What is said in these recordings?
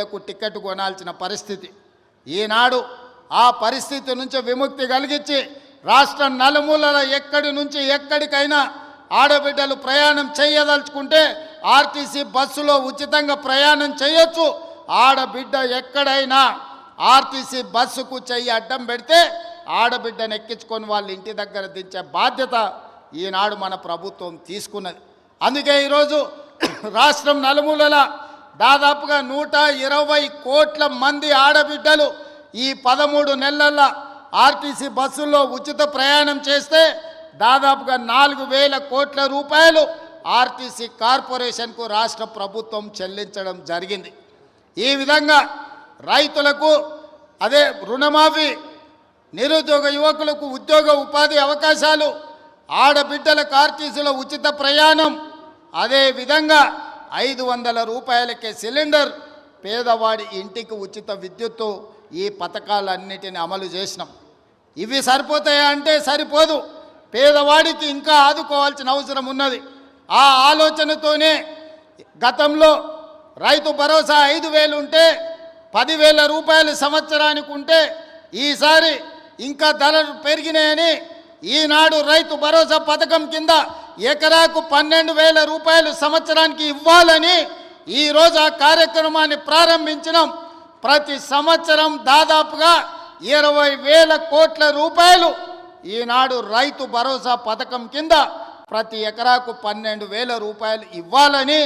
లకు టికెట్ కొనాల్సిన పరిస్థితి. ఈనాడు ఆ పరిస్థితి నుంచి విముక్తి కలిగించి రాష్ట్రం నలుమూలల ఎక్కడి నుంచి ఎక్కడికైనా ఆడబిడ్డలు ప్రయాణం చేయదలుచుకుంటే ఆర్టీసీ బస్సులో ఉచితంగా ప్రయాణం చేయొచ్చు. ఆడబిడ్డ ఎక్కడైనా ఆర్టీసీ బస్సుకు చెయ్యి అడ్డం పెడితే ఆడబిడ్డను ఎక్కించుకొని వాళ్ళ ఇంటి దగ్గర దించే బాధ్యత ఈనాడు మన ప్రభుత్వం తీసుకున్నది. అందుకే ఈరోజు రాష్ట్రం నలుమూలల దాదాపుగా 120 కోట్ల మంది ఆడబిడ్డలు ఈ 13 నెలల ఆర్టీసీ బస్సుల్లో ఉచిత ప్రయాణం చేస్తే దాదాపుగా 4,000 కోట్ల రూపాయలు ఆర్టీసీ కార్పొరేషన్కు రాష్ట్ర ప్రభుత్వం చెల్లించడం జరిగింది. ఈ విధంగా రైతులకు అదే రుణమాఫీ, నిరుద్యోగ యువకులకు ఉద్యోగ ఉపాధి అవకాశాలు, ఆడబిడ్డలకు ఆర్టీసీలో ఉచిత ప్రయాణం, అదే విధంగా 500 రూపాయలకే సిలిండర్, పేదవాడి ఇంటికి ఉచిత విద్యుత్తు, ఈ పథకాలన్నిటిని అమలు చేసినాం. ఇవి సరిపోతాయా అంటే సరిపోదు. పేదవాడికి ఇంకా ఆదుకోవాల్సిన అవసరం ఉన్నది. ఆ ఆలోచనతోనే గతంలో రైతు భరోసా 5,000 ఉంటే 10,000 రూపాయలు సంవత్సరానికి ఉంటే ఈసారి ఇంకా ధరలు పెరిగినాయని ఈనాడు రైతు భరోసా పథకం కింద ఎకరాకు 12,000 రూపాయలు సంవత్సరానికి ఇవ్వాలని ఈరోజు ఆ కార్యక్రమాన్ని ప్రారంభించినాం. ప్రతి సంవత్సరం దాదాపుగా 20,000 కోట్ల రూపాయలు ఈనాడు రైతు భరోసా పథకం కింద ప్రతి ఎకరాకు 12,000 రూపాయలు ఇవ్వాలని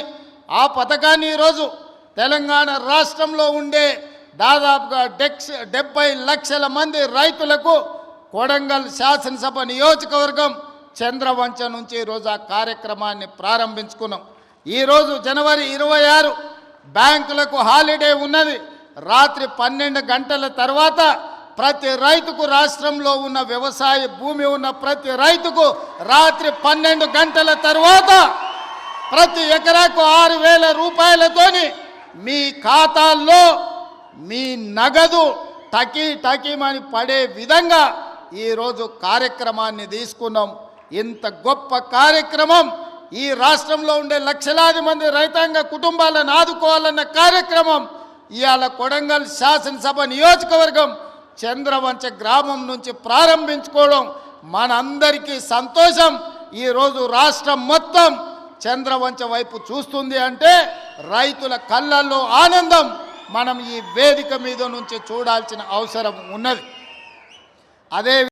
ఆ పథకాన్ని ఈరోజు తెలంగాణ రాష్ట్రంలో ఉండే దాదాపుగా 70 లక్షల మంది రైతులకు కొడంగల్ శాసనసభ నియోజకవర్గం చంద్రవంచ నుంచి ఈరోజు ఆ కార్యక్రమాన్ని ప్రారంభించుకున్నాం. ఈరోజు జనవరి 26 బ్యాంకులకు హాలిడే ఉన్నది. రాత్రి 12 గంటల తర్వాత ప్రతి రైతుకు, రాష్ట్రంలో ఉన్న వ్యవసాయ భూమి ఉన్న ప్రతి రైతుకు రాత్రి 12 గంటల తర్వాత ప్రతి ఎకరాకు 6,000 రూపాయలతోని మీ ఖాతాల్లో మీ నగదు టకీమని పడే విధంగా ఈరోజు కార్యక్రమాన్ని తీసుకున్నాం. ఇంత గొప్ప కార్యక్రమం, ఈ రాష్ట్రంలో ఉండే లక్షలాది మంది రైతాంగ కుటుంబాలను ఆదుకోవాలన్న కార్యక్రమం ఇవాళ కొడంగల్ శాసనసభ నియోజకవర్గం చంద్రవంచ గ్రామం నుంచి ప్రారంభించుకోవడం మనందరికీ సంతోషం. ఈరోజు రాష్ట్రం మొత్తం చంద్రవంచ వైపు చూస్తుంది అంటే రైతుల కళ్ళల్లో ఆనందం మనం ఈ వేదిక మీద నుంచి చూడాల్సిన అవసరం ఉన్నది. అదే